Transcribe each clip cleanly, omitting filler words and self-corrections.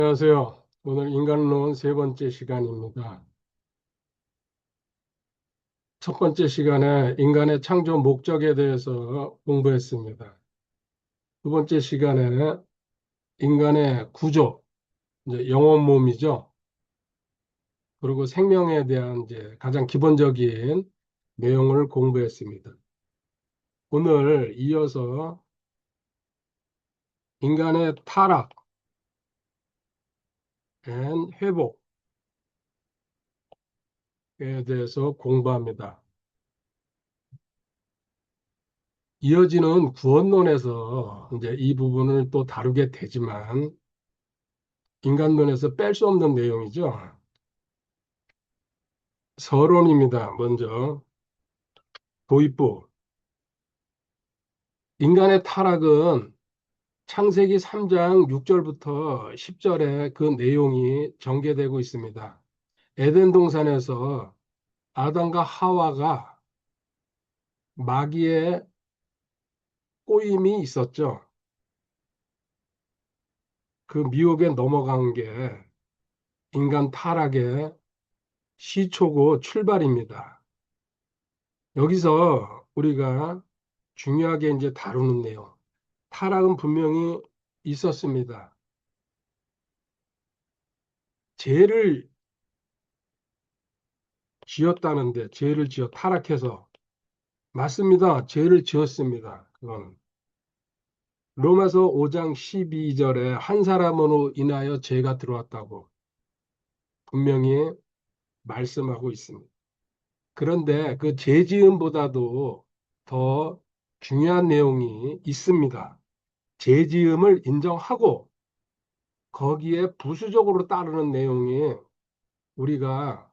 안녕하세요. 오늘 인간론 세 번째 시간입니다. 첫 번째 시간에 인간의 창조 목적에 대해서 공부했습니다. 두 번째 시간에 인간의 구조, 이제 영혼 몸이죠. 그리고 생명에 대한 이제 가장 기본적인 내용을 공부했습니다. 오늘 이어서 인간의 타락 앤 회복에 대해서 공부합니다. 이어지는 구원론에서 이제 이 부분을 또 다루게 되지만 인간론에서 뺄 수 없는 내용이죠. 서론입니다. 먼저 도입부. 인간의 타락은 창세기 3장 6절부터 10절에 그 내용이 전개되고 있습니다. 에덴 동산에서 아담과 하와가 마귀의 꼬임이 있었죠. 그 미혹에 넘어간 게 인간 타락의 시초고 출발입니다. 여기서 우리가 중요하게 이제 다루는 내용. 타락은 분명히 있었습니다. 죄를 지었다는데 죄를 지어 타락해서 맞습니다. 죄를 지었습니다. 그건 로마서 5장 12절에 한 사람으로 인하여 죄가 들어왔다고 분명히 말씀하고 있습니다. 그런데 그 죄지음보다도 더 중요한 내용이 있습니다. 죄지음을 인정하고 거기에 부수적으로 따르는 내용이 우리가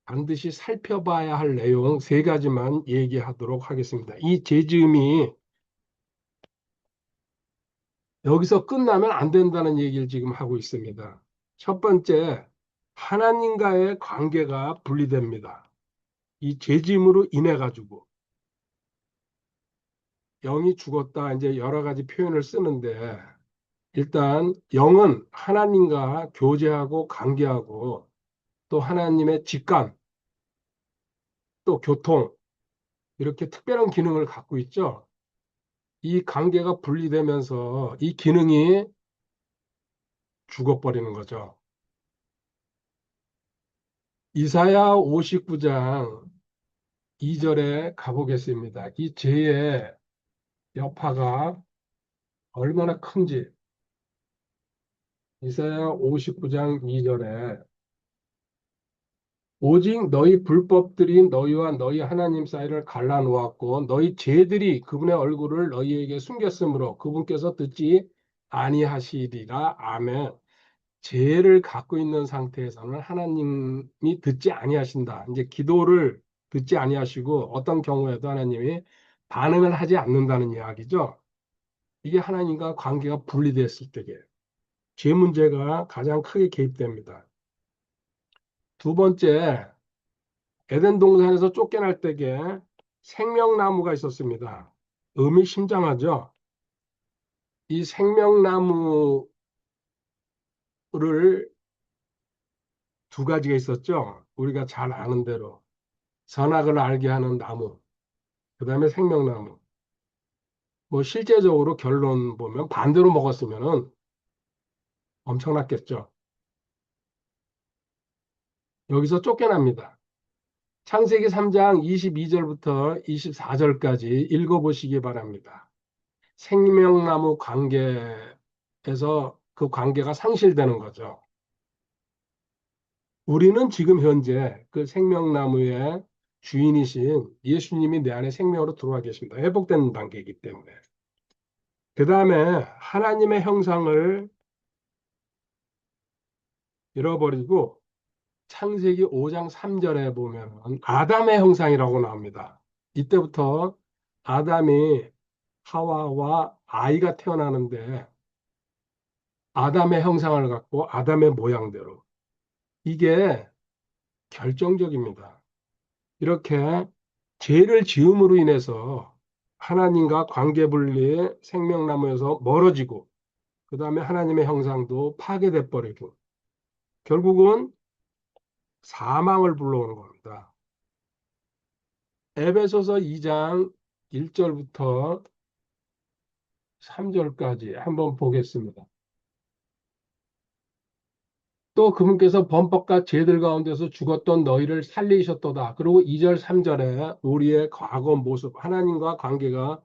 반드시 살펴봐야 할 내용 세 가지만 얘기하도록 하겠습니다. 이 죄지음이 여기서 끝나면 안 된다는 얘기를 지금 하고 있습니다. 첫 번째, 하나님과의 관계가 분리됩니다. 이 죄짐으로 인해 가지고 영이 죽었다 이제 여러 가지 표현을 쓰는데 일단 영은 하나님과 교제하고 관계하고 또 하나님의 직감 또 교통 이렇게 특별한 기능을 갖고 있죠. 이 관계가 분리되면서 이 기능이 죽어버리는 거죠. 이사야 59장 2절에 가보겠습니다. 이 죄의 여파가 얼마나 큰지 이사야 59장 2절에 오직 너희 불법들이 너희와 너희 하나님 사이를 갈라놓았고 너희 죄들이 그분의 얼굴을 너희에게 숨겼으므로 그분께서 듣지 아니하시리라. 아멘. 죄를 갖고 있는 상태에서는 하나님이 듣지 아니하신다. 이제 기도를 듣지 아니하시고 어떤 경우에도 하나님이 반응을 하지 않는다는 이야기죠. 이게 하나님과 관계가 분리됐을 때에 죄 문제가 가장 크게 개입됩니다. 두 번째, 에덴 동산에서 쫓겨날 때에 생명나무가 있었습니다. 의미심장하죠. 이 생명나무를 두 가지가 있었죠. 우리가 잘 아는 대로 선악을 알게 하는 나무, 그 다음에 생명나무. 뭐 실제적으로 결론 보면 반대로 먹었으면 엄청났겠죠. 여기서 쫓겨납니다. 창세기 3장 22절부터 24절까지 읽어보시기 바랍니다. 생명나무 관계에서 그 관계가 상실되는 거죠. 우리는 지금 현재 그 생명나무의 주인이신 예수님이 내 안에 생명으로 들어와 계십니다. 회복되는 단계이기 때문에. 그 다음에 하나님의 형상을 잃어버리고 창세기 5장 3절에 보면 아담의 형상이라고 나옵니다. 이때부터 아담이 하와와 아이가 태어나는데 아담의 형상을 갖고 아담의 모양대로 이게 결정적입니다. 이렇게 죄를 지음으로 인해서 하나님과 관계분리 생명나무에서 멀어지고 그 다음에 하나님의 형상도 파괴돼 버리고 결국은 사망을 불러오는 겁니다. 에베소서 2장 1절부터 3절까지 한번 보겠습니다. 또 그분께서 범법과 죄들 가운데서 죽었던 너희를 살리셨도다. 그리고 2절, 3절에 우리의 과거 모습, 하나님과 관계가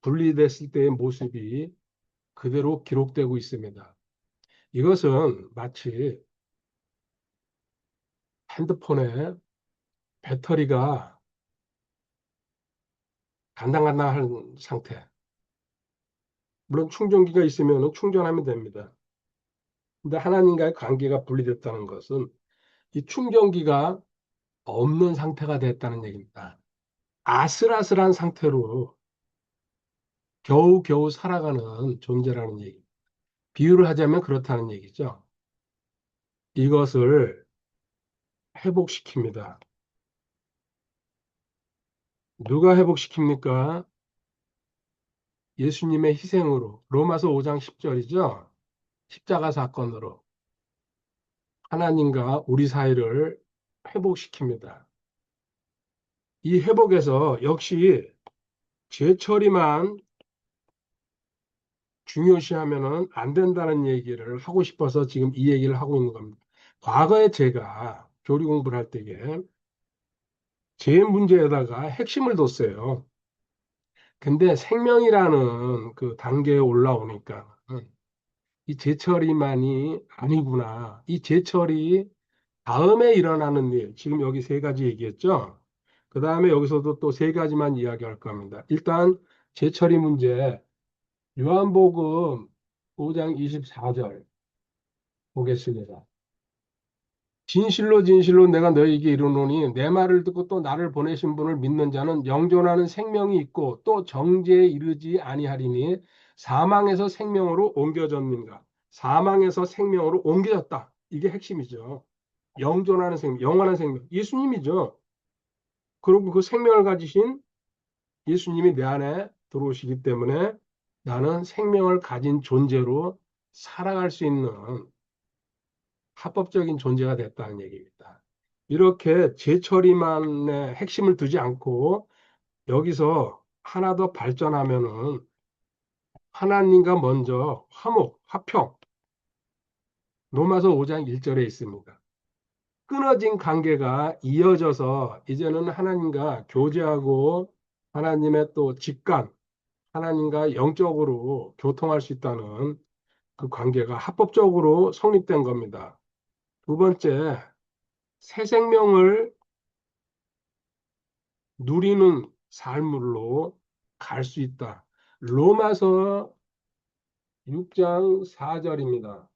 분리됐을 때의 모습이 그대로 기록되고 있습니다. 이것은 마치 핸드폰의 배터리가 간당간당한 상태. 물론 충전기가 있으면 충전하면 됩니다. 근데 하나님과의 관계가 분리됐다는 것은 이 충전기가 없는 상태가 됐다는 얘기입니다. 아슬아슬한 상태로 겨우겨우 살아가는 존재라는 얘기. 비유를 하자면 그렇다는 얘기죠. 이것을 회복시킵니다. 누가 회복시킵니까? 예수님의 희생으로. 로마서 5장 10절이죠. 십자가 사건으로 하나님과 우리 사이를 회복시킵니다. 이 회복에서 역시 죄처리만 중요시하면은 안 된다는 얘기를 하고 싶어서 지금 이 얘기를 하고 있는 겁니다. 과거에 제가 교리 공부를 할 때에 죄 문제에다가 핵심을 뒀어요. 근데 생명이라는 그 단계에 올라오니까 이 재처리만이 아니구나. 이 재처리 다음에 일어나는 일, 지금 여기 세 가지 얘기했죠. 그 다음에 여기서도 또 세 가지만 이야기할 겁니다. 일단 재처리 문제, 요한복음 5장 24절 보겠습니다. 진실로 진실로 내가 너희에게 이르노니 내 말을 듣고 또 나를 보내신 분을 믿는 자는 영존하는 생명이 있고 또 정죄에 이르지 아니하리니 사망에서 생명으로 옮겨졌는가. 사망에서 생명으로 옮겨졌다. 이게 핵심이죠. 영존하는 생명, 영원한 생명. 예수님이죠. 그리고 그 생명을 가지신 예수님이 내 안에 들어오시기 때문에 나는 생명을 가진 존재로 살아갈 수 있는 합법적인 존재가 됐다는 얘기입니다. 이렇게 재처리만의 핵심을 두지 않고 여기서 하나 더 발전하면은 하나님과 먼저 화목, 화평, 로마서 5장 1절에 있습니다. 끊어진 관계가 이어져서 이제는 하나님과 교제하고 하나님의 또 직관, 하나님과 영적으로 교통할 수 있다는 그 관계가 합법적으로 성립된 겁니다. 두 번째, 새 생명을 누리는 삶으로 갈 수 있다. 로마서 6장 4절입니다.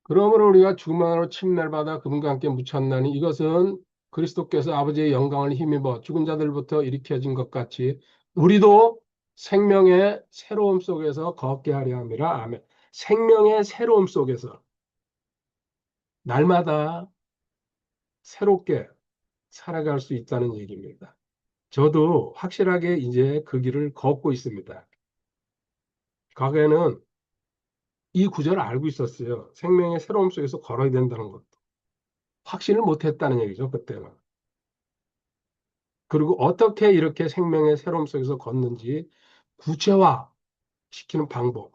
그러므로 우리가 죽음으로 침례를 받아 그분과 함께 묻혔나니 이것은 그리스도께서 아버지의 영광을 힘입어 죽은 자들부터 일으켜진 것 같이 우리도 생명의 새로움 속에서 걷게 하려 함이라. 아멘. 생명의 새로움 속에서 날마다 새롭게 살아갈 수 있다는 얘기입니다. 저도 확실하게 이제 그 길을 걷고 있습니다. 과거에는 이 구절을 알고 있었어요. 생명의 새로움 속에서 걸어야 된다는 것도. 확신을 못 했다는 얘기죠, 그때는. 그리고 어떻게 이렇게 생명의 새로움 속에서 걷는지 구체화 시키는 방법.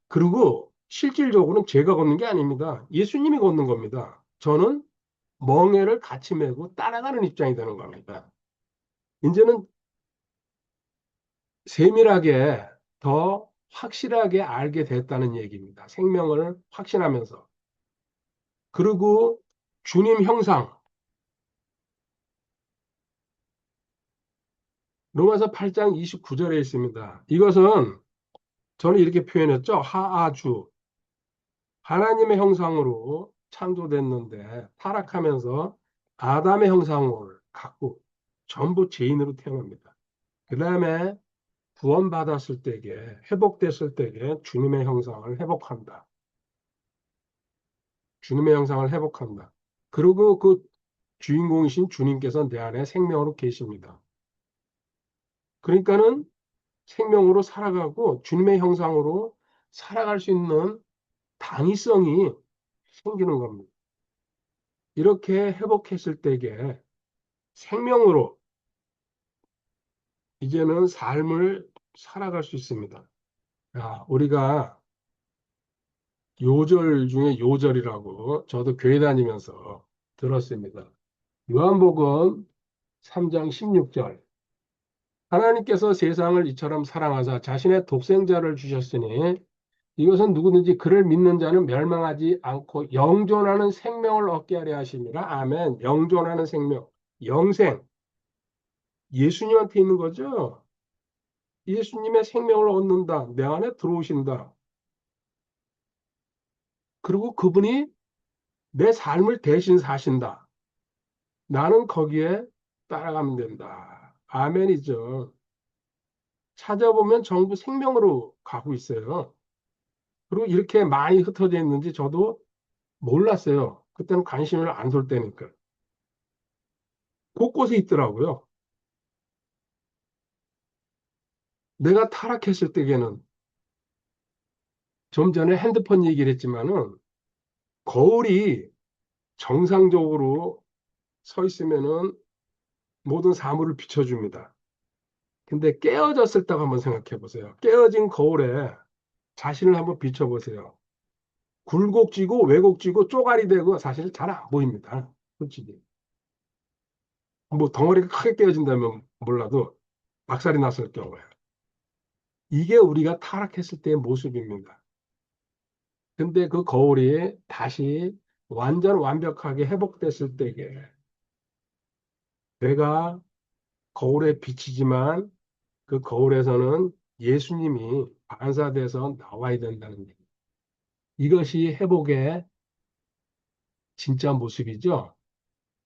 그리고 실질적으로는 제가 걷는 게 아닙니다. 예수님이 걷는 겁니다. 저는 멍에를 같이 메고 따라가는 입장이 되는 겁니다. 이제는 세밀하게 더 확실하게 알게 됐다는 얘기입니다. 생명을 확신하면서. 그리고 주님 형상, 로마서 8장 29절에 있습니다. 이것은 저는 이렇게 표현했죠. 하아주, 하나님의 형상으로 창조됐는데 타락하면서 아담의 형상을 갖고 전부 죄인으로 태어납니다. 그 다음에 구원받았을 때에, 회복됐을 때에 주님의 형상을 회복한다. 주님의 형상을 회복한다. 그리고 그 주인공이신 주님께서 내 안에 생명으로 계십니다. 그러니까는 생명으로 살아가고 주님의 형상으로 살아갈 수 있는 당위성이 생기는 겁니다. 이렇게 회복했을 때에 생명으로 이제는 삶을 살아갈 수 있습니다. 야, 우리가 요절 중에 요절이라고 저도 교회 다니면서 들었습니다. 요한복음 3장 16절. 하나님께서 세상을 이처럼 사랑하사 자신의 독생자를 주셨으니 이것은 누구든지 그를 믿는 자는 멸망하지 않고 영존하는 생명을 얻게 하려 하심이라. 아멘. 영존하는 생명, 영생. 예수님한테 있는 거죠. 예수님의 생명을 얻는다. 내 안에 들어오신다. 그리고 그분이 내 삶을 대신 사신다. 나는 거기에 따라가면 된다. 아멘이죠. 찾아보면 전부 생명으로 가고 있어요. 그리고 이렇게 많이 흩어져 있는지 저도 몰랐어요. 그때는 관심을 안 쏠 때니까. 곳곳에 있더라고요. 내가 타락했을 때에는 좀 전에 핸드폰 얘기를 했지만은 거울이 정상적으로 서 있으면은 모든 사물을 비춰줍니다. 근데 깨어졌을 때 한번 생각해 보세요. 깨어진 거울에 자신을 한번 비춰보세요. 굴곡지고 왜곡지고 쪼가리 되고 사실 잘 안 보입니다. 솔직히. 뭐 덩어리가 크게 깨어진다면 몰라도 박살이 났을 경우에. 이게 우리가 타락했을 때의 모습입니다. 근데 그 거울이 다시 완전 완벽하게 회복됐을 때에 내가 거울에 비치지만 그 거울에서는 예수님이 반사돼서 나와야 된다는 얘기. 이것이 회복의 진짜 모습이죠.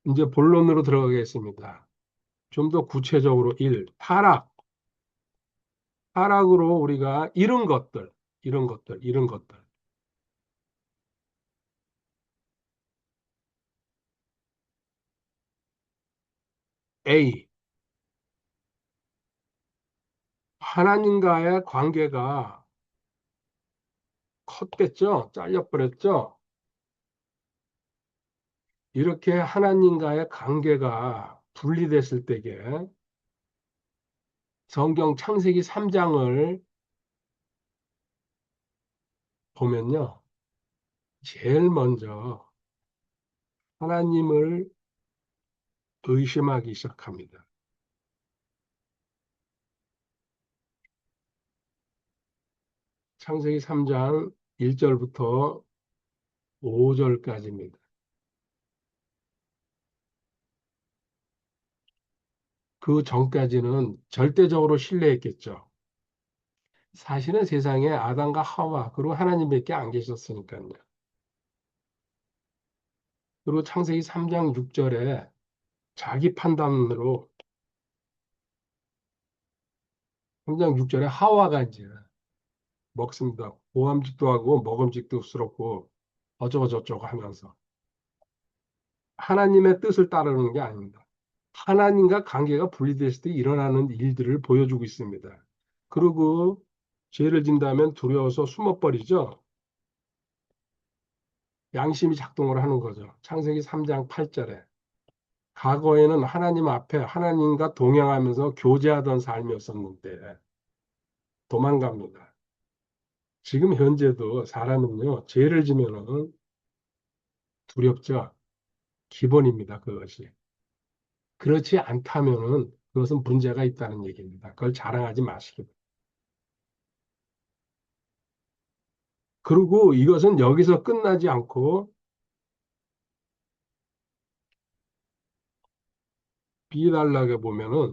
이제 본론으로 들어가겠습니다. 좀 더 구체적으로 1. 타락. 타락으로 우리가 잃은 것들. A. 하나님과의 관계가 컸겠죠? 잘려버렸죠? 이렇게 하나님과의 관계가 분리됐을 때에 성경 창세기 3장을 보면요. 제일 먼저 하나님을 의심하기 시작합니다. 창세기 3장 1절부터 5절까지입니다. 그 전까지는 절대적으로 신뢰했겠죠. 사실은 세상에 아담과 하와 그리고 하나님밖에 안 계셨으니까요. 그리고 창세기 3장 6절에 자기 판단으로 3장 6절에 하와가 이제 먹습니다. 모함직도 하고 먹음직도 스럽고 어쩌고 저쩌고 하면서 하나님의 뜻을 따르는 게 아닙니다. 하나님과 관계가 분리됐을 때 일어나는 일들을 보여주고 있습니다. 그리고 죄를 진다면 두려워서 숨어버리죠. 양심이 작동을 하는 거죠. 창세기 3장 8절에. 과거에는 하나님 앞에 하나님과 동행하면서 교제하던 삶이었었는데 도망갑니다. 지금 현재도 사람은요, 죄를 지면은 두렵죠. 기본입니다, 그것이. 그렇지 않다면은 그것은 문제가 있다는 얘기입니다. 그걸 자랑하지 마시기. 그리고 이것은 여기서 끝나지 않고 비달락에 보면은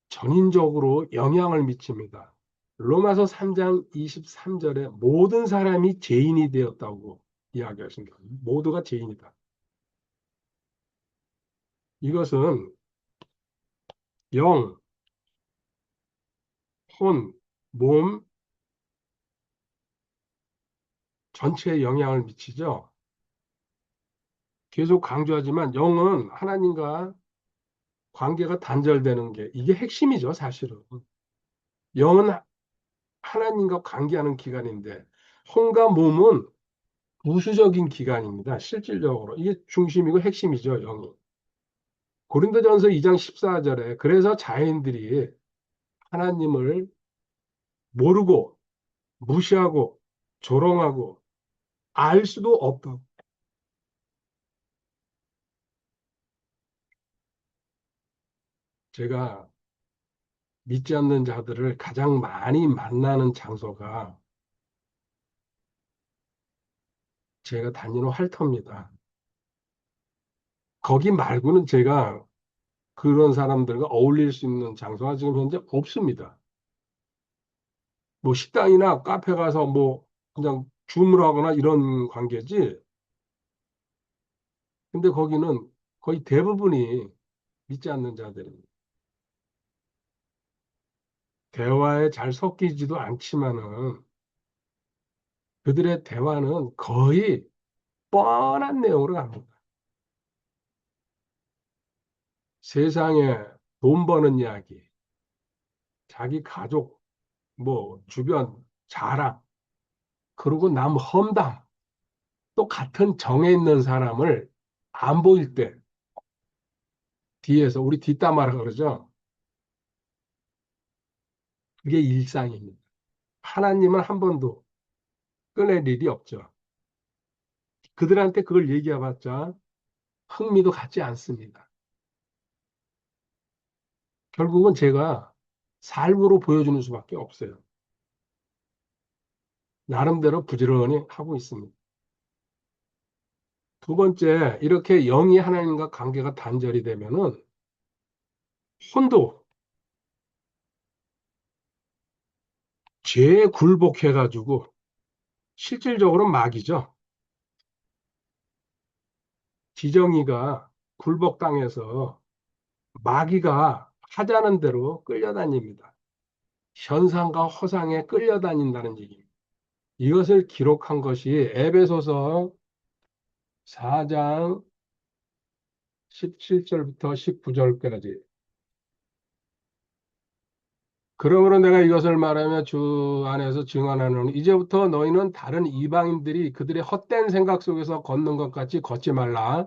전인적으로 영향을 미칩니다. 로마서 3장 23절에 모든 사람이 죄인이 되었다고 이야기하십니다. 모두가 죄인이다. 이것은 영, 혼, 몸 전체에 영향을 미치죠. 계속 강조하지만 영은 하나님과 관계가 단절되는 게 이게 핵심이죠, 사실은. 영은 하나님과 관계하는 기간인데 혼과 몸은 부수적인 기간입니다. 실질적으로. 이게 중심이고 핵심이죠, 영이. 고린도전서 2장 14절에 그래서 자인들이 하나님을 모르고 무시하고 조롱하고 알 수도 없다. 제가 믿지 않는 자들을 가장 많이 만나는 장소가 제가 다니는 활터입니다. 거기 말고는 제가 그런 사람들과 어울릴 수 있는 장소가 지금 현재 없습니다. 뭐 식당이나 카페 가서 뭐 그냥 주문하거나 이런 관계지. 근데 거기는 거의 대부분이 믿지 않는 자들입니다. 대화에 잘 섞이지도 않지만은 그들의 대화는 거의 뻔한 내용으로 갑니다. 세상에 돈 버는 이야기, 자기 가족, 뭐 주변 자랑, 그리고 남 험담, 또 같은 정에 있는 사람을 안 보일 때 뒤에서 우리 뒷담화라 그러죠. 그게 일상입니다. 하나님은 한 번도 꺼낼 일이 없죠. 그들한테 그걸 얘기해봤자 흥미도 갖지 않습니다. 결국은 제가 삶으로 보여주는 수밖에 없어요. 나름대로 부지런히 하고 있습니다. 두 번째, 이렇게 영이 하나님과 관계가 단절이 되면은 혼도 죄에 굴복해가지고 실질적으로 마귀죠. 지정이가 굴복당해서 마귀가 하자는 대로 끌려다닙니다. 현상과 허상에 끌려다닌다는 얘기입니다. 이것을 기록한 것이 에베소서 4장 17절부터 19절까지. 그러므로 내가 이것을 말하며 주 안에서 증언하노니 이제부터 너희는 다른 이방인들이 그들의 헛된 생각 속에서 걷는 것 같이 걷지 말라.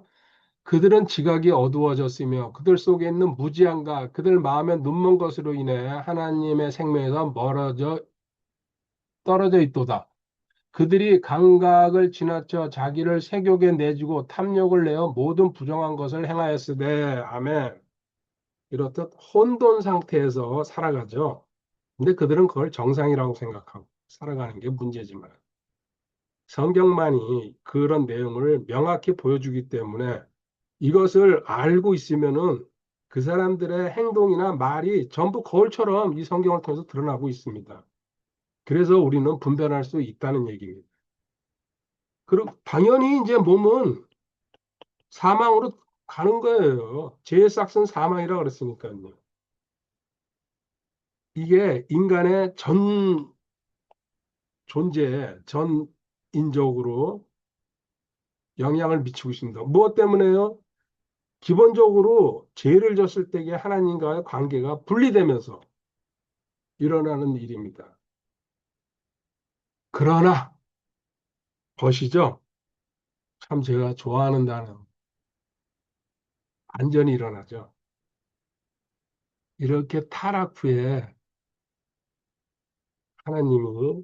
그들은 지각이 어두워졌으며 그들 속에 있는 무지함과 그들 마음에 눈먼 것으로 인해 하나님의 생명에서 떨어져 있도다. 그들이 감각을 지나쳐 자기를 세욕에 내주고 탐욕을 내어 모든 부정한 것을 행하였으되 아멘. 이렇듯 혼돈 상태에서 살아가죠. 근데 그들은 그걸 정상이라고 생각하고 살아가는 게 문제지만 성경만이 그런 내용을 명확히 보여주기 때문에 이것을 알고 있으면은 그 사람들의 행동이나 말이 전부 거울처럼 이 성경을 통해서 드러나고 있습니다. 그래서 우리는 분별할 수 있다는 얘기입니다. 그리고 당연히 이제 몸은 사망으로 가는 거예요. 죄의 싹은 사망이라 그랬으니까요. 이게 인간의 전 존재, 전 인적으로 영향을 미치고 있습니다. 무엇 때문에요? 기본적으로 죄를 졌을 때에 하나님과의 관계가 분리되면서 일어나는 일입니다. 그러나 보시죠. 참 제가 좋아하는 단어. 안전이 일어나죠. 이렇게 타락 후에 하나님이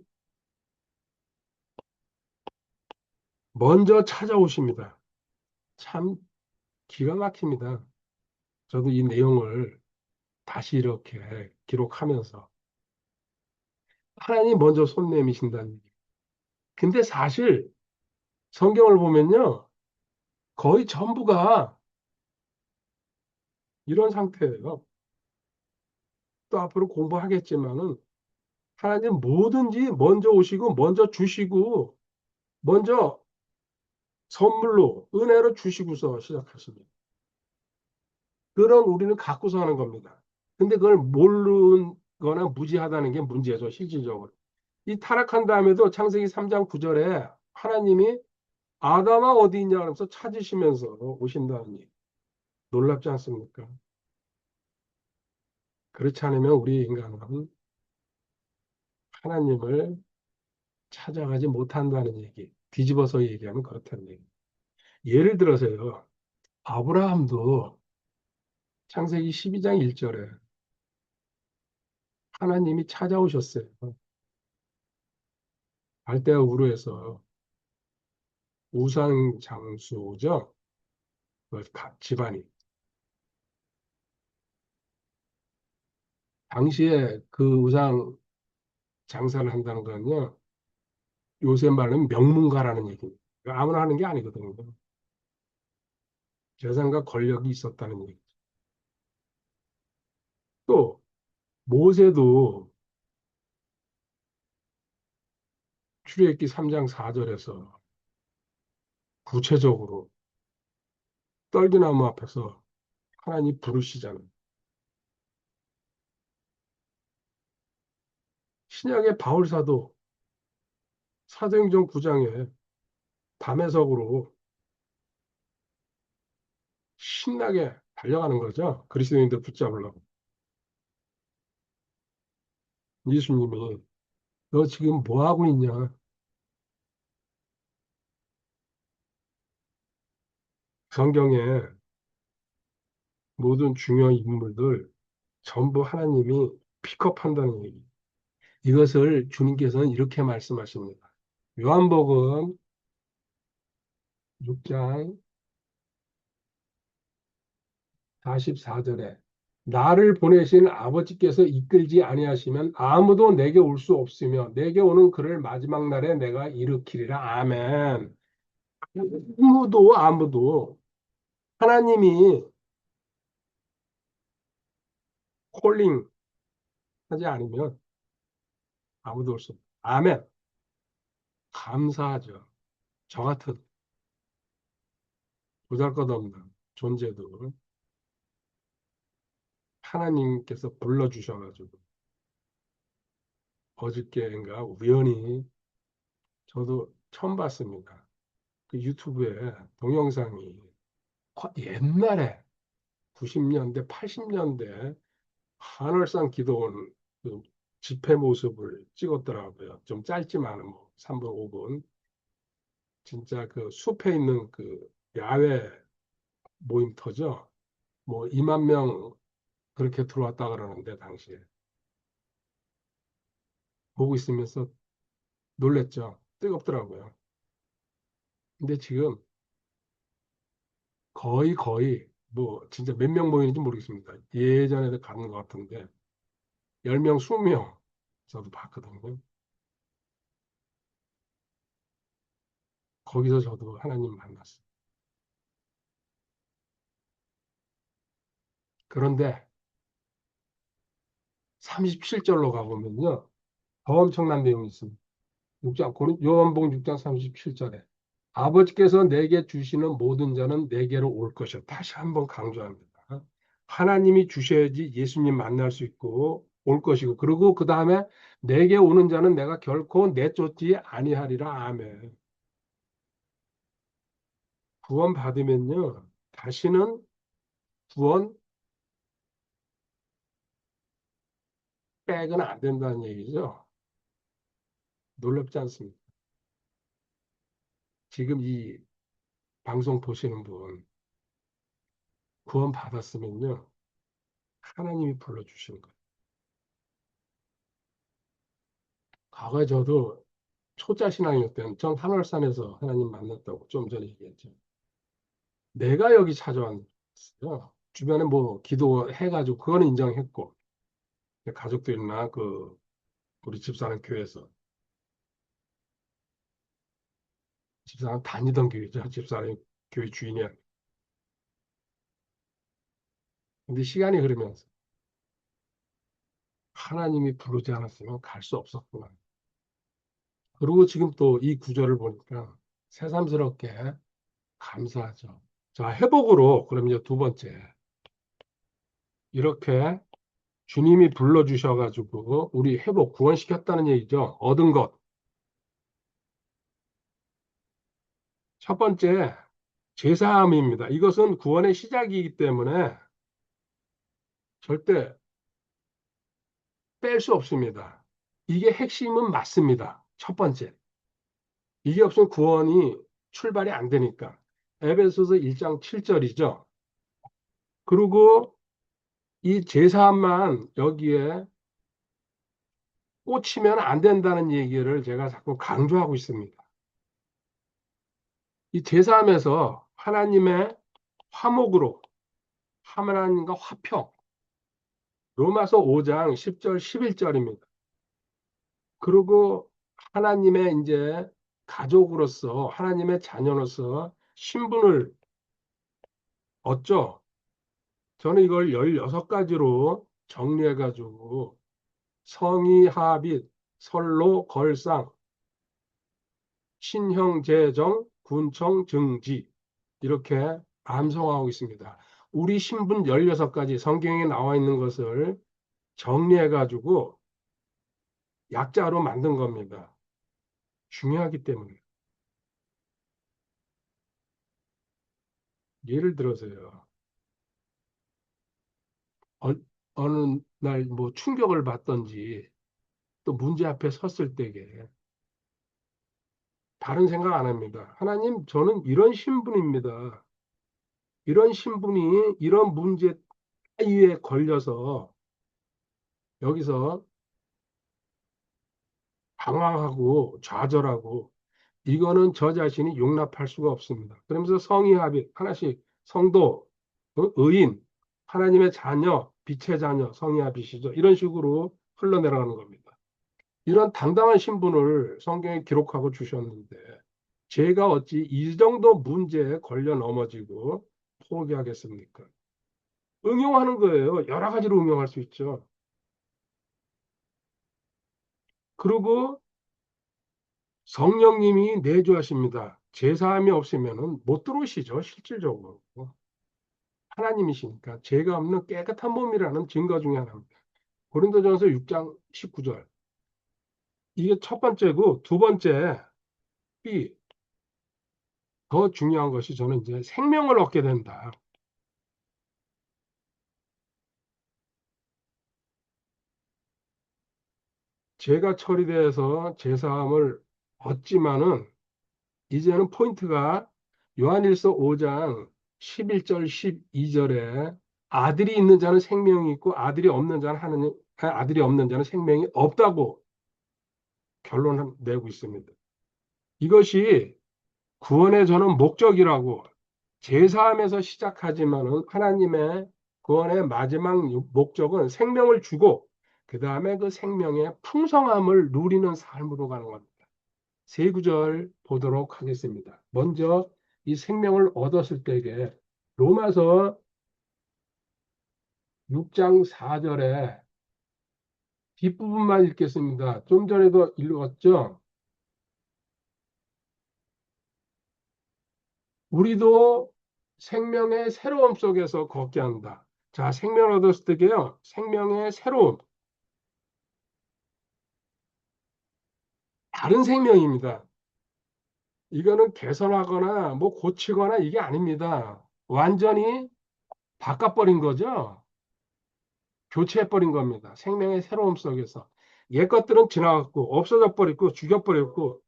먼저 찾아오십니다. 참 기가 막힙니다. 저도 이 내용을 다시 이렇게 기록하면서 하나님 먼저 손 내미신다는 얘기. 근데 사실 성경을 보면요. 거의 전부가 이런 상태예요. 또 앞으로 공부하겠지만은 하나님 뭐든지 먼저 오시고 먼저 주시고 먼저 선물로 은혜로 주시고서 시작하십니다. 그런 우리는 갖고서 하는 겁니다. 근데 그걸 모르는 거나 무지하다는 게 문제죠, 실질적으로. 이 타락한 다음에도 창세기 3장 9절에 하나님이 아담아 어디 있냐 하면서 찾으시면서 오신다니 놀랍지 않습니까? 그렇지 않으면 우리 인간은 하나님을 찾아가지 못한다는 얘기. 뒤집어서 얘기하면 그렇다는 얘기. 예를 들어서요. 아브라함도 창세기 12장 1절에 하나님이 찾아오셨어요. 갈대아 우르에서 우상 장수죠. 그 집안이. 당시에 그 우상 장사를 한다는 건요. 요새 말하면 명문가라는 얘기입니다. 아무나 하는 게 아니거든요. 재산과 권력이 있었다는 얘기. 또 모세도 출애굽기 3장 4절에서 구체적으로 떨기나무 앞에서 하나님 부르시잖아요. 신약의 바울사도 사도행전 9장에 담에석으로 신나게 달려가는 거죠. 그리스도인들 붙잡으려고. 예수님이 너 지금 뭐 하고 있냐? 성경에 모든 중요 인물들 전부 하나님이 픽업한다는 얘기. 이것을 주님께서는 이렇게 말씀하십니다. 요한복음 6장 44절에 나를 보내신 아버지께서 이끌지 아니하시면 아무도 내게 올 수 없으며 내게 오는 그를 마지막 날에 내가 일으키리라. 아멘. 아무도 하나님이 콜링 하지 않으면 아무도 올 수 없다. 아멘. 감사하죠. 저 같은 보잘것없는 존재도 하나님께서 불러주셔가지고 어저께인가 우연히 저도 처음 봤습니다. 그 유튜브에 동영상이 옛날에 90년대, 80년대 한월산 기도원 그 집회 모습을 찍었더라고요. 좀 짧지만 뭐 3분, 5분. 진짜 그 숲에 있는 그 야외 모임터죠. 뭐 2만 명 그렇게 들어왔다 그러는데 당시에 보고 있으면서 놀랬죠. 뜨겁더라고요. 근데 지금 거의 뭐 진짜 몇 명 모이는지 모르겠습니다. 예전에도 가는 것 같은데 10명, 20명 저도 봤거든요. 거기서 저도 하나님 만났어요. 그런데 37절로 가보면요. 더 엄청난 내용이 있습니다. 6장, 요한복음 6장 37절에 아버지께서 내게 주시는 모든 자는 내게로 올 것이요. 다시 한번 강조합니다. 하나님이 주셔야지 예수님 만날 수 있고 올 것이고 그리고 그 다음에 내게 오는 자는 내가 결코 내쫓지 아니하리라. 아멘. 구원 받으면요. 다시는 구원 백은 안 된다는 얘기죠. 놀랍지 않습니까? 지금 이 방송 보시는 분 구원 받았으면요. 하나님이 불러주시는 거예요. 과거에 저도 초짜 신앙일 때는 전 한월산에서 하나님 만났다고 좀 전에 얘기했죠. 내가 여기 찾아왔어요. 주변에 뭐 기도해가지고 그거는 인정했고 가족들이나 그 우리 집사람 교회에서 집사람 다니던 교회죠. 집사람이 교회 주인이야. 근데 시간이 흐르면서 하나님이 부르지 않았으면 갈 수 없었구나. 그리고 지금 또 이 구절을 보니까 새삼스럽게 감사하죠. 자, 회복으로 그럼 이제 두 번째 이렇게 주님이 불러주셔가지고 우리 회복 구원시켰다는 얘기죠. 얻은 것. 첫 번째 제사함입니다. 이것은 구원의 시작이기 때문에 절대 뺄 수 없습니다. 이게 핵심은 맞습니다. 첫 번째. 이게 없으면 구원이 출발이 안 되니까. 에베소서 1장 7절이죠. 그리고 이 제사만 여기에 꽂히면 안 된다는 얘기를 제가 자꾸 강조하고 있습니다. 이 제사함에서 하나님의 화목으로 하나님과 화평 로마서 5장 10절 11절입니다. 그리고 하나님의 이제 가족으로서 하나님의 자녀로서 신분을 얻죠. 저는 이걸 16가지로 정리해가지고 성의 합의 선로 걸상 신형 제정 군청 증지 이렇게 암송하고 있습니다. 우리 신분 16가지 성경에 나와 있는 것을 정리해가지고 약자로 만든 겁니다. 중요하기 때문에. 예를 들어서요. 어, 어느 날 뭐 충격을 받던지 또 문제 앞에 섰을 때에 다른 생각 안 합니다. 하나님, 저는 이런 신분입니다. 이런 신분이 이런 문제 따위에 걸려서 여기서 방황하고 좌절하고 이거는 저 자신이 용납할 수가 없습니다. 그러면서 성의합의 하나씩 성도, 의인, 하나님의 자녀, 빛의 자녀, 성의합의시죠. 이런 식으로 흘러내려가는 겁니다. 이런 당당한 신분을 성경에 기록하고 주셨는데 제가 어찌 이 정도 문제에 걸려 넘어지고 포기하겠습니까? 응용하는 거예요. 여러 가지로 응용할 수 있죠. 그리고 성령님이 내주하십니다. 제사함이 없으면 못 들어오시죠, 실질적으로. 하나님이시니까 죄가 없는 깨끗한 몸이라는 증거 중에 하나입니다. 고린도전서 6장 19절. 이게 첫 번째고 두 번째 B 더 중요한 것이 저는 이제 생명을 얻게 된다. 죄가 처리돼서 제사함을 얻지만은 이제는 포인트가 요한일서 5장 11절 12절에 아들이 있는 자는 생명이 있고 아들이 없는 자는 아들이 없는 자는 생명이 없다고 결론을 내고 있습니다. 이것이 구원의 저는 목적이라고 제사함에서 시작하지만은 하나님의 구원의 마지막 목적은 생명을 주고 그 다음에 그 생명의 풍성함을 누리는 삶으로 가는 겁니다. 세 구절 보도록 하겠습니다. 먼저 이 생명을 얻었을 때에 로마서 6장 4절에 뒷부분만 읽겠습니다. 좀 전에도 읽었죠? 우리도 생명의 새로움 속에서 걷게 한다. 자, 생명을 얻었을 때게요. 생명의 새로움. 다른 생명입니다. 이거는 개선하거나 뭐 고치거나 이게 아닙니다. 완전히 바꿔버린 거죠. 교체해버린 겁니다. 생명의 새로움 속에서. 옛 것들은 지나갔고 없어져 버렸고 죽여버렸고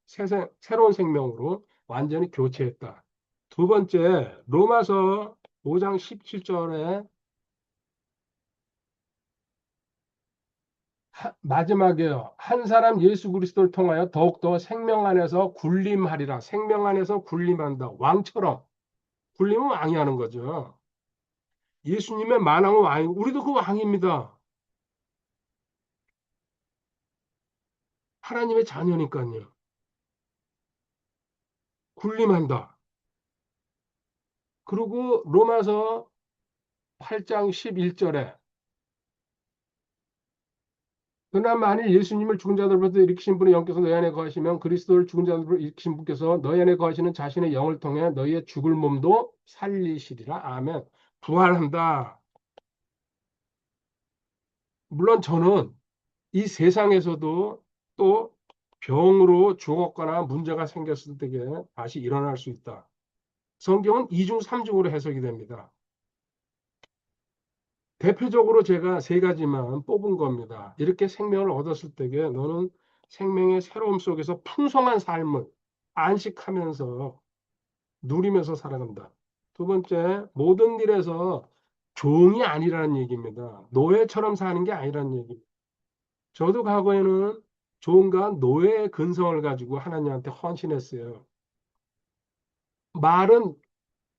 새로운 생명으로 완전히 교체했다. 두 번째 로마서 5장 17절에 마지막에요. 한 사람 예수 그리스도를 통하여 더욱더 생명 안에서 군림하리라. 생명 안에서 군림한다. 왕처럼. 군림은 왕이 하는 거죠. 예수님의 만왕은 왕이고 우리도 그 왕입니다. 하나님의 자녀니까요. 군림한다. 그리고 로마서 8장 11절에 그러나 만일 예수님을 죽은 자들로부터 일으키신 분이 영께서 너희 안에 거하시면 그리스도를 죽은 자들로 일으키신 분께서 너희 안에 거하시는 자신의 영을 통해 너희의 죽을 몸도 살리시리라. 아멘. 부활한다. 물론 저는 이 세상에서도 또 병으로 죽었거나 문제가 생겼을 때 다시 일어날 수 있다. 성경은 이중 삼중으로 해석이 됩니다. 대표적으로 제가 세 가지만 뽑은 겁니다. 이렇게 생명을 얻었을 때에 너는 생명의 새로움 속에서 풍성한 삶을 안식하면서 누리면서 살아간다. 두 번째, 모든 일에서 종이 아니라는 얘기입니다. 노예처럼 사는 게 아니라는 얘기입니다. 저도 과거에는 종과 노예의 근성을 가지고 하나님한테 헌신했어요. 말은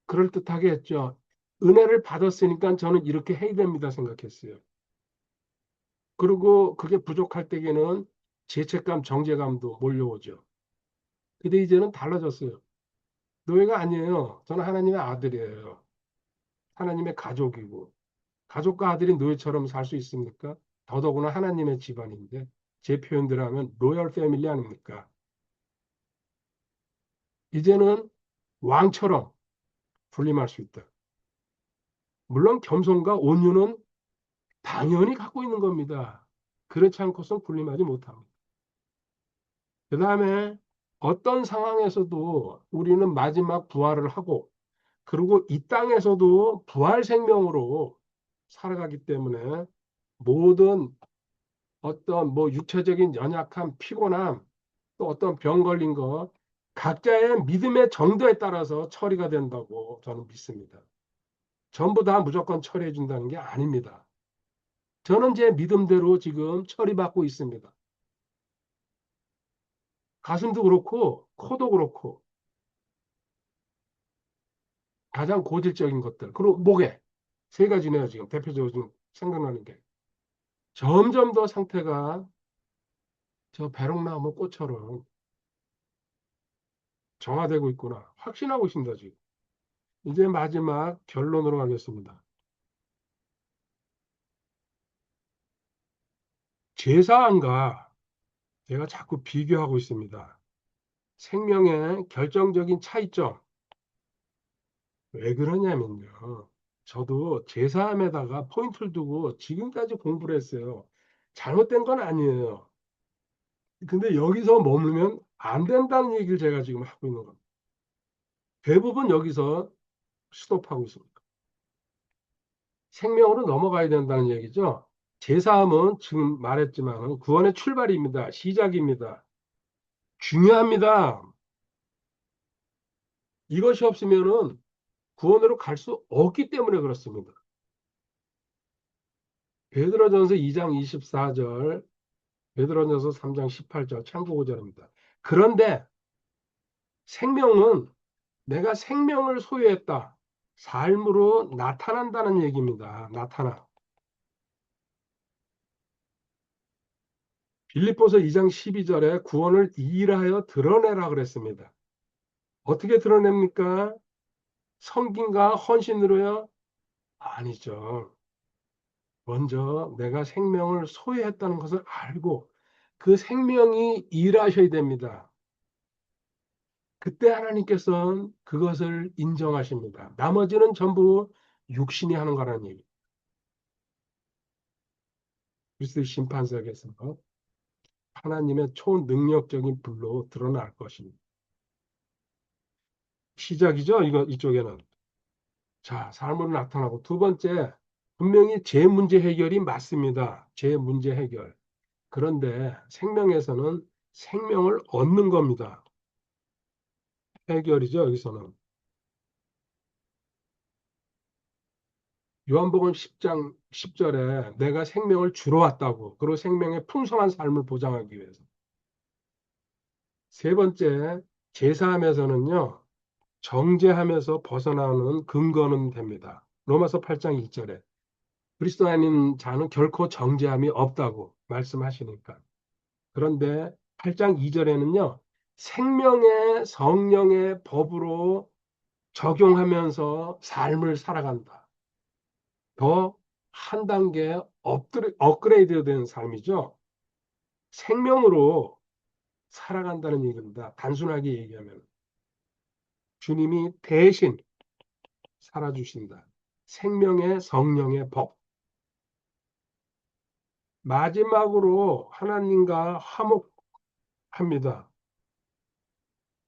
그럴듯하게 했죠. 은혜를 받았으니까 저는 이렇게 해야 됩니다 생각했어요. 그리고 그게 부족할 때에는 죄책감, 정죄감도 몰려오죠. 근데 이제는 달라졌어요. 노예가 아니에요. 저는 하나님의 아들이에요. 하나님의 가족이고. 가족과 아들이 노예처럼 살 수 있습니까? 더더구나 하나님의 집안인데 제 표현대로 하면 로열 패밀리 아닙니까? 이제는 왕처럼 군림할 수 있다. 물론 겸손과 온유는 당연히 갖고 있는 겁니다. 그렇지 않고선 군림하지 못합니다. 그 다음에 어떤 상황에서도 우리는 마지막 부활을 하고 그리고 이 땅에서도 부활 생명으로 살아가기 때문에 모든 어떤 뭐 육체적인 연약함, 피곤함, 또 어떤 병 걸린 거 각자의 믿음의 정도에 따라서 처리가 된다고 저는 믿습니다. 전부 다 무조건 처리해 준다는 게 아닙니다. 저는 제 믿음대로 지금 처리받고 있습니다. 가슴도 그렇고 코도 그렇고 가장 고질적인 것들 그리고 목에 세 가지네요. 지금 대표적으로 지금 생각나는 게 점점 더 상태가 저 배롱나무 꽃처럼 정화되고 있구나 확신하고 있습니다. 지금 이제 마지막 결론으로 가겠습니다. 제사함과 제가 자꾸 비교하고 있습니다. 생명의 결정적인 차이점 왜 그러냐면요. 저도 제사함에다가 포인트를 두고 지금까지 공부를 했어요. 잘못된 건 아니에요. 근데 여기서 머물면 안 된다는 얘기를 제가 지금 하고 있는 겁니다. 대부분 여기서 스톱하고 있습니다. 생명으로 넘어가야 된다는 얘기죠. 제사함은 지금 말했지만 구원의 출발입니다. 시작입니다. 중요합니다. 이것이 없으면은 구원으로 갈 수 없기 때문에 그렇습니다. 베드로전서 2장 24절, 베드로전서 3장 18절 참고 구절입니다. 그런데 생명은 내가 생명을 소유했다. 삶으로 나타난다는 얘기입니다. 나타나. 빌립보서 2장 12절에 구원을 일하여 드러내라 그랬습니다. 어떻게 드러냅니까? 성김과 헌신으로요? 아니죠. 먼저 내가 생명을 소유했다는 것을 알고 그 생명이 일하셔야 됩니다. 그때 하나님께서는 그것을 인정하십니다. 나머지는 전부 육신이 하는 거라는 얘기. 그리스도의 심판석에서 하나님의 초능력적인 불로 드러날 것입니다. 시작이죠, 이쪽에는. 자, 삶으로 나타나고 두 번째, 분명히 제 문제 해결이 맞습니다. 제 문제 해결. 그런데 생명에서는 생명을 얻는 겁니다. 해결이죠, 여기서는. 요한복음 10장 10절에 내가 생명을 주러 왔다고. 그리고 생명의 풍성한 삶을 보장하기 위해서. 세 번째, 제사함에서는요, 정죄함에서 벗어나는 근거는 됩니다. 로마서 8장 2절에 그리스도 아닌 자는 결코 정죄함이 없다고 말씀하시니까. 그런데 8장 2절에는요, 생명의 성령의 법으로 적용하면서 삶을 살아간다. 더 한 단계 업그레이드 된 삶이죠. 생명으로 살아간다는 얘기입니다. 단순하게 얘기하면. 주님이 대신 살아주신다. 생명의 성령의 법. 마지막으로 하나님과 화목합니다.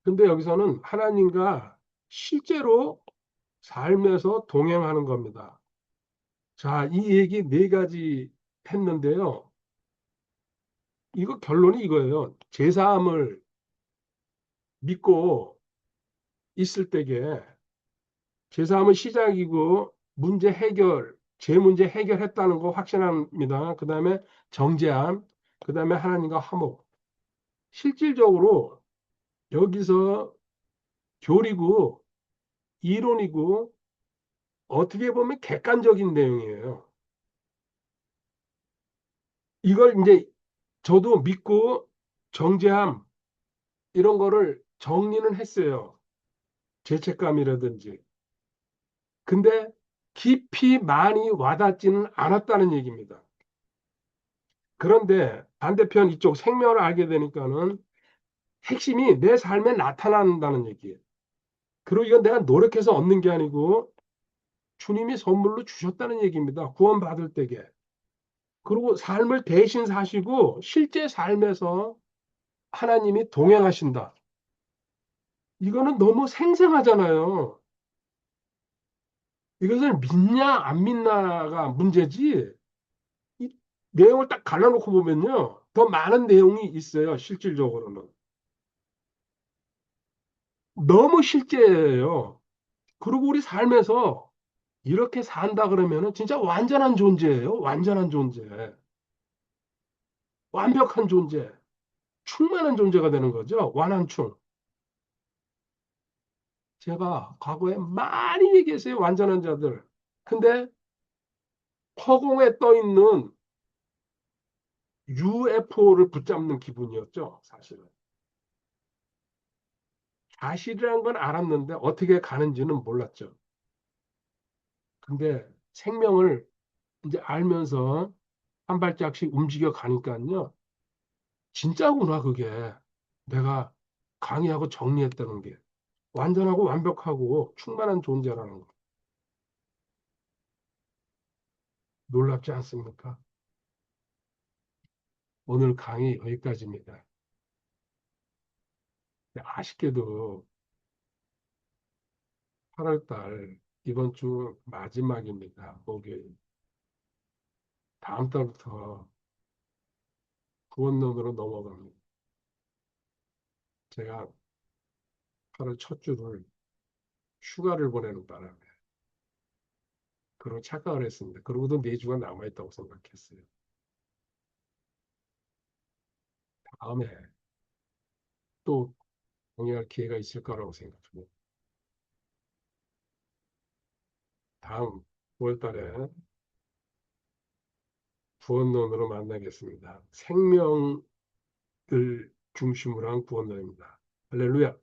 근데 여기서는 하나님과 실제로 삶에서 동행하는 겁니다. 자, 이 얘기 네 가지 했는데요. 이거 결론이 이거예요. 제사함을 믿고 있을 때게 제사함은 시작이고 문제 해결, 제 문제 해결했다는 거 확신합니다. 그 다음에 정죄함, 그 다음에 하나님과 화목. 실질적으로 여기서 교리고 이론이고 어떻게 보면 객관적인 내용이에요. 이걸 이제 저도 믿고 정죄함 이런 거를 정리는 했어요. 죄책감이라든지. 근데 깊이 많이 와닿지는 않았다는 얘기입니다. 그런데 반대편 이쪽 생명을 알게 되니까는 핵심이 내 삶에 나타난다는 얘기예요. 그리고 이건 내가 노력해서 얻는 게 아니고 주님이 선물로 주셨다는 얘기입니다. 구원받을 때게. 그리고 삶을 대신 사시고 실제 삶에서 하나님이 동행하신다. 이거는 너무 생생하잖아요. 이것을 믿냐 안 믿냐가 문제지. 이 내용을 딱 갈라놓고 보면요. 더 많은 내용이 있어요. 실질적으로는. 너무 실제예요. 그리고 우리 삶에서 이렇게 산다 그러면은 진짜 완전한 존재예요. 완전한 존재. 완벽한 존재. 충만한 존재가 되는 거죠. 완한충. 제가 과거에 많이 얘기했어요. 완전한 자들. 근데 허공에 떠 있는 UFO를 붙잡는 기분이었죠. 사실은. 사실이라는 건 알았는데 어떻게 가는지는 몰랐죠. 근데 생명을 이제 알면서 한 발짝씩 움직여 가니까요. 진짜구나, 그게. 내가 강의하고 정리했다는 게. 완전하고 완벽하고 충만한 존재라는 거. 놀랍지 않습니까? 오늘 강의 여기까지입니다. 아쉽게도 8월 달 이번 주 마지막입니다. 목요일. 다음 달부터 구원론으로 넘어갑니다. 제가 8월 첫 주를 휴가를 보내는 바람에 그런 착각을 했습니다. 그러고도 4주가 남아있다고 생각했어요. 다음에 또 공유할 기회가 있을 거라고 생각합니다. 다음 9월 달에 구원론으로 만나겠습니다. 생명을 중심으로 한 구원론입니다. 할렐루야.